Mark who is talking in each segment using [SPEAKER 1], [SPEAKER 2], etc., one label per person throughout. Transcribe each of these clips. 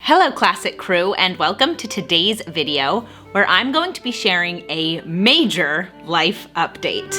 [SPEAKER 1] Hello Classic Crew, and welcome to today's video where I'm going to be sharing a major life update.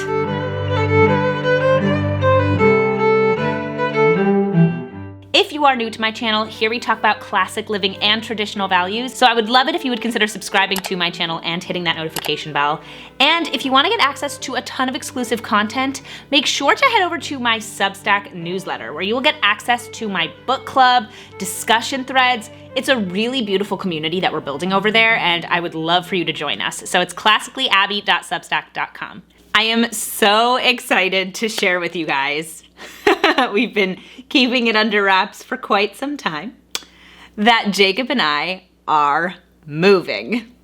[SPEAKER 1] If you are new to my channel, here we talk about classic living and traditional values, so I would love it if you would consider subscribing to my channel and hitting that notification bell. And if you want to get access to a ton of exclusive content, make sure to head over to my Substack newsletter, where you will get access to my book club, discussion threads. It's a really beautiful community that we're building over there, and I would love for you to join us. So it's classicallyabby.substack.com. I am so excited to share with you guys, we've been keeping it under wraps for quite some time, that Jacob and I are moving.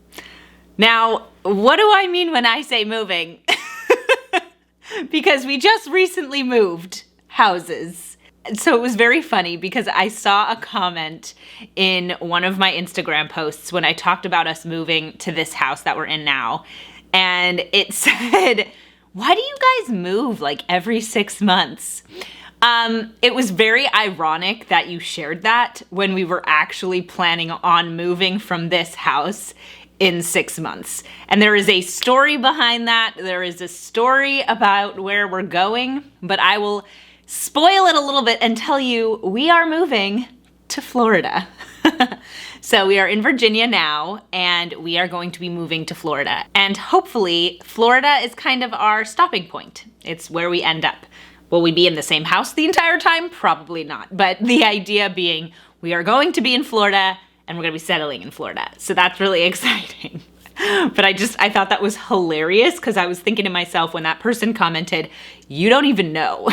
[SPEAKER 1] Now, what do I mean when I say moving? Because we just recently moved houses. So it was very funny because I saw a comment in one of my Instagram posts when I talked about us moving to this house that we're in now. And it said, why do you guys move like every 6 months? It was very ironic that you shared that when we were actually planning on moving from this house in 6 months. And there is a story behind that. There is a story about where we're going, but I will spoil it a little bit and tell you we are moving to Florida. So we are in Virginia now, and we are going to be moving to Florida. And hopefully, Florida is kind of our stopping point. It's where we end up. Will we be in the same house the entire time? Probably not. But the idea being we are going to be in Florida, and we're going to be settling in Florida. So that's really exciting. But I thought that was hilarious because I was thinking to myself when that person commented, you don't even know.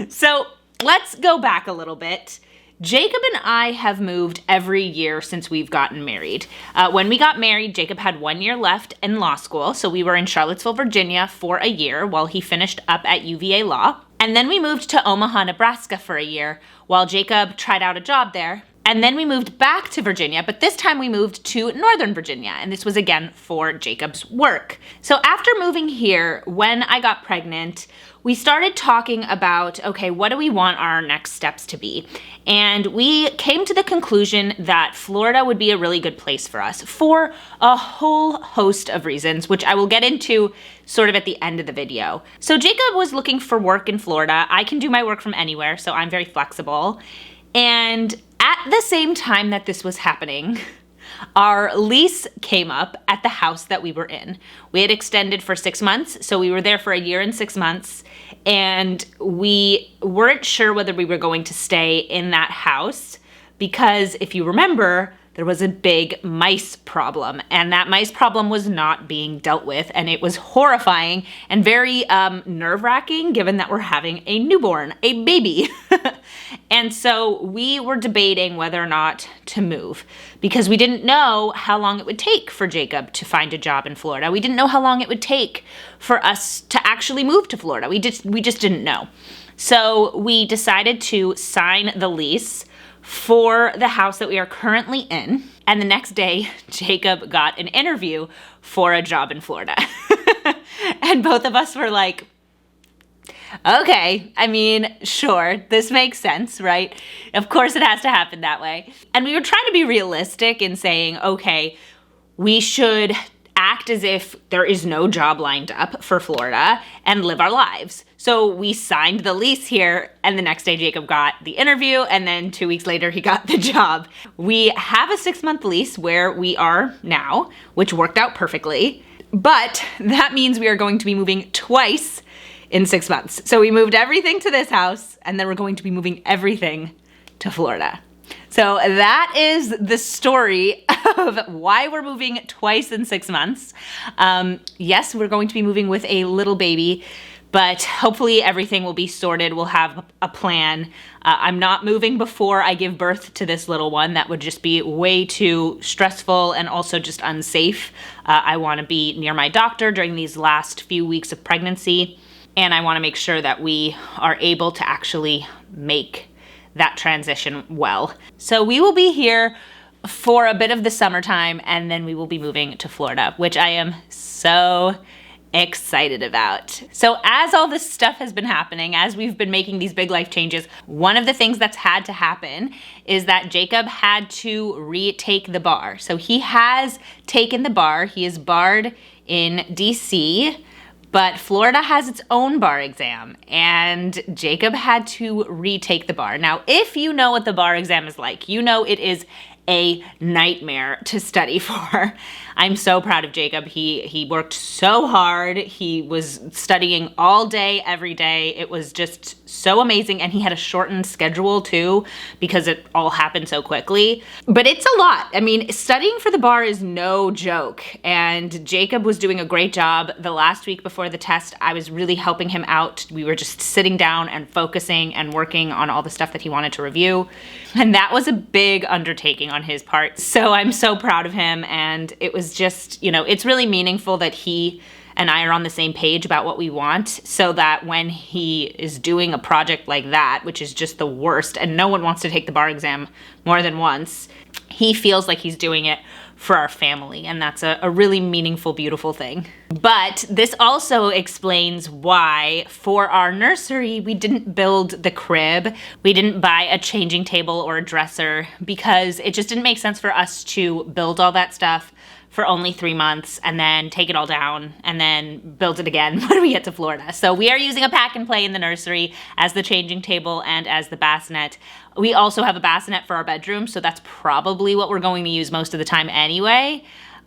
[SPEAKER 1] So let's go back a little bit. Jacob and I have moved every year since we've gotten married. When we got married, Jacob had 1 year left in law school, so we were in Charlottesville, Virginia for a year while he finished up at UVA Law. And then we moved to Omaha, Nebraska for a year while Jacob tried out a job there. And then we moved back to Virginia, but this time we moved to Northern Virginia, and this was again for Jacob's work. So after moving here, when I got pregnant, we started talking about, okay, what do we want our next steps to be? And we came to the conclusion that Florida would be a really good place for us for a whole host of reasons, which I will get into sort of at the end of the video. So Jacob was looking for work in Florida. I can do my work from anywhere, so I'm very flexible. And at the same time that this was happening, our lease came up at the house that we were in. We had extended for 6 months, so we were there for a year and 6 months, and we weren't sure whether we were going to stay in that house because, if you remember, there was a big mice problem, and that mice problem was not being dealt with, and it was horrifying and very nerve-wracking given that we're having a newborn, a baby. And so we were debating whether or not to move because we didn't know how long it would take for Jacob to find a job in Florida. We didn't know how long it would take for us to actually move to Florida. We just didn't know. So we decided to sign the lease for the house that we are currently in. And the next day, Jacob got an interview for a job in Florida. And both of us were like, okay, I mean, sure, this makes sense, right? Of course it has to happen that way. And we were trying to be realistic in saying, okay, we should act as if there is no job lined up for Florida and live our lives. So we signed the lease here, and the next day Jacob got the interview, and then 2 weeks later he got the job. We have a 6-month lease where we are now, which worked out perfectly, but that means we are going to be moving twice in 6 months. So we moved everything to this house, and then we're going to be moving everything to Florida. So that is the story of why we're moving twice in 6 months. Yes, we're going to be moving with a little baby, but hopefully everything will be sorted. We'll have a plan. I'm not moving before I give birth to this little one. That would just be way too stressful and also just unsafe. I want to be near my doctor during these last few weeks of pregnancy, and I want to make sure that we are able to actually make that transition well. So we will be here for a bit of the summertime, and then we will be moving to Florida, which I am so excited about. So as all this stuff has been happening, as we've been making these big life changes, one of the things that's had to happen is that Jacob had to retake the bar. So he has taken the bar. He is barred in DC, but Florida has its own bar exam, and Jacob had to retake the bar. Now, if you know what the bar exam is like, you know it is a nightmare to study for. I'm so proud of Jacob. He worked so hard. He was studying all day, every day. It was just so amazing. And he had a shortened schedule too, because it all happened so quickly. But it's a lot. I mean, studying for the bar is no joke. And Jacob was doing a great job. The last week before the test, I was really helping him out. We were just sitting down and focusing and working on all the stuff that he wanted to review. And that was a big undertaking on his part. So I'm so proud of him. And it was just, it's really meaningful that he and I are on the same page about what we want, so that when he is doing a project like that, which is just the worst, and no one wants to take the bar exam more than once, he feels like he's doing it for our family. And that's a really meaningful, beautiful thing. But this also explains why for our nursery, we didn't build the crib. We didn't buy a changing table or a dresser, because it just didn't make sense for us to build all that stuff for only 3 months and then take it all down and then build it again when we get to Florida. So we are using a pack and play in the nursery as the changing table and as the bassinet. We also have a bassinet for our bedroom, so that's probably what we're going to use most of the time anyway.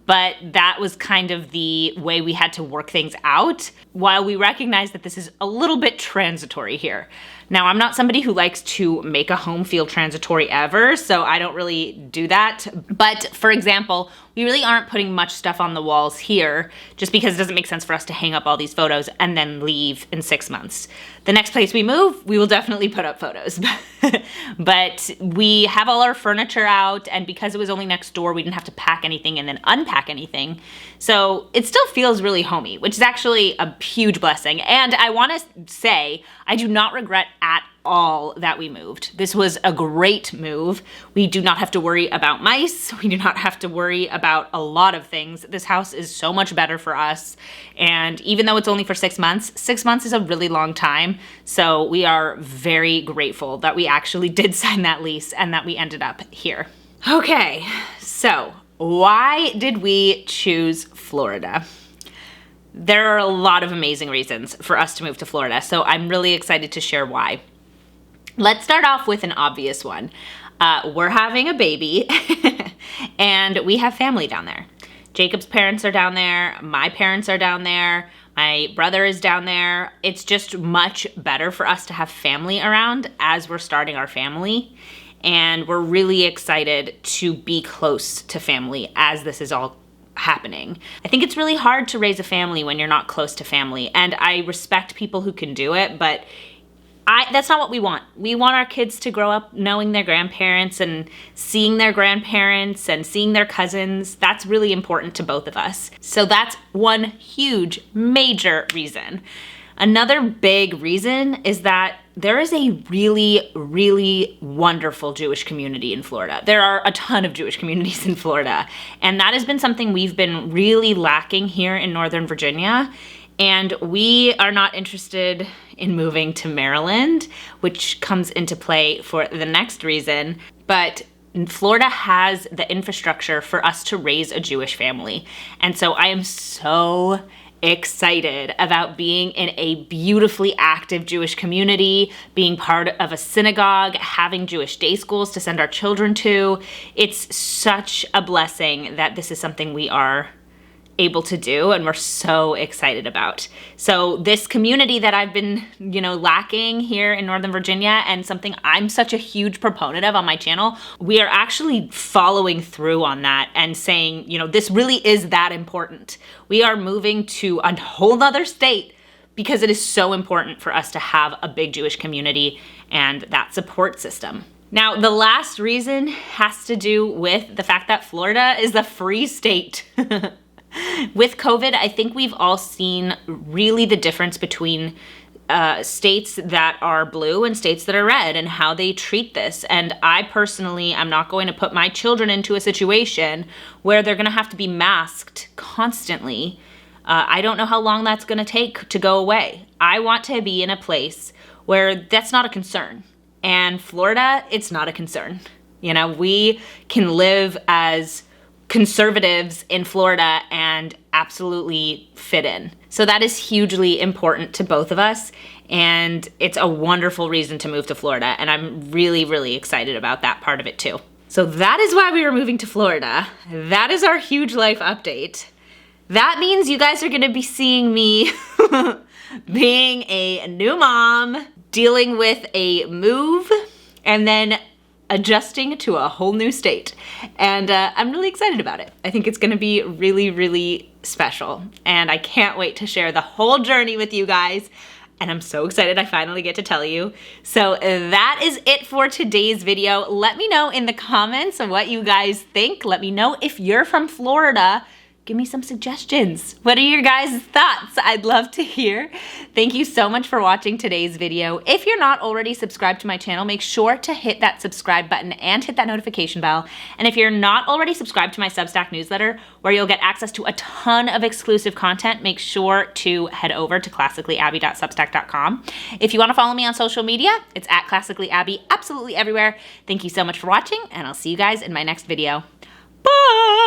[SPEAKER 1] But that was kind of the way we had to work things out, while we recognize that this is a little bit transitory here. Now, I'm not somebody who likes to make a home feel transitory ever, so I don't really do that. But for example, we really aren't putting much stuff on the walls here, just because it doesn't make sense for us to hang up all these photos and then leave in 6 months. The next place we move, we will definitely put up photos. But we have all our furniture out, and because it was only next door, we didn't have to pack anything and then unpack anything. So it still feels really homey, which is actually a huge blessing. And I want to say, I do not regret at all that we moved. This was a great move. We do not have to worry about mice. We do not have to worry about a lot of things. This house is so much better for us. And even though it's only for 6 months, 6 months is a really long time. So we are very grateful that we actually did sign that lease and that we ended up here. Okay, so why did we choose Florida? There are a lot of amazing reasons for us to move to Florida, so I'm really excited to share why. Let's start off with an obvious one. We're having a baby and we have family down there. Jacob's parents are down there. My parents are down there. My brother is down there. It's just much better for us to have family around as we're starting our family. And we're really excited to be close to family as this is all happening. I think it's really hard to raise a family when you're not close to family. And I respect people who can do it, but that's not what we want. We want our kids to grow up knowing their grandparents and seeing their grandparents and seeing their cousins. That's really important to both of us. So that's one huge, major reason. Another big reason is that there is a really, really wonderful Jewish community in Florida. There are a ton of Jewish communities in Florida, and that has been something we've been really lacking here in Northern Virginia. And we are not interested in moving to Maryland, which comes into play for the next reason. But Florida has the infrastructure for us to raise a Jewish family. And so I am so excited about being in a beautifully active Jewish community, being part of a synagogue, having Jewish day schools to send our children to. It's such a blessing that this is something we are able to do, and we're so excited about. So this community that I've been, lacking here in Northern Virginia, and something I'm such a huge proponent of on my channel, we are actually following through on that and saying, this really is that important. We are moving to a whole nother state because it is so important for us to have a big Jewish community and that support system. Now, the last reason has to do with the fact that Florida is a free state. With COVID, I think we've all seen really the difference between states that are blue and states that are red and how they treat this. And I personally am not going to put my children into a situation where they're going to have to be masked constantly I don't know how long that's gonna take to go away. I want to be in a place where that's not a concern. And Florida, it's not a concern. You know, we can live as conservatives in Florida and absolutely fit in. So that is hugely important to both of us. And it's a wonderful reason to move to Florida. And I'm really, really excited about that part of it too. So that is why we are moving to Florida. That is our huge life update. That means you guys are gonna be seeing me being a new mom, dealing with a move, and then adjusting to a whole new state. And I'm really excited about it. I think it's gonna be really, really special. And I can't wait to share the whole journey with you guys. And I'm so excited I finally get to tell you. So that is it for today's video. Let me know in the comments what you guys think. Let me know if you're from Florida. Give me some suggestions. What are your guys' thoughts? I'd love to hear. Thank you so much for watching today's video. If you're not already subscribed to my channel, make sure to hit that subscribe button and hit that notification bell. And if you're not already subscribed to my Substack newsletter, where you'll get access to a ton of exclusive content, make sure to head over to classicallyabby.substack.com. If you want to follow me on social media, it's at classicallyabby, absolutely everywhere. Thank you so much for watching, and I'll see you guys in my next video. Bye!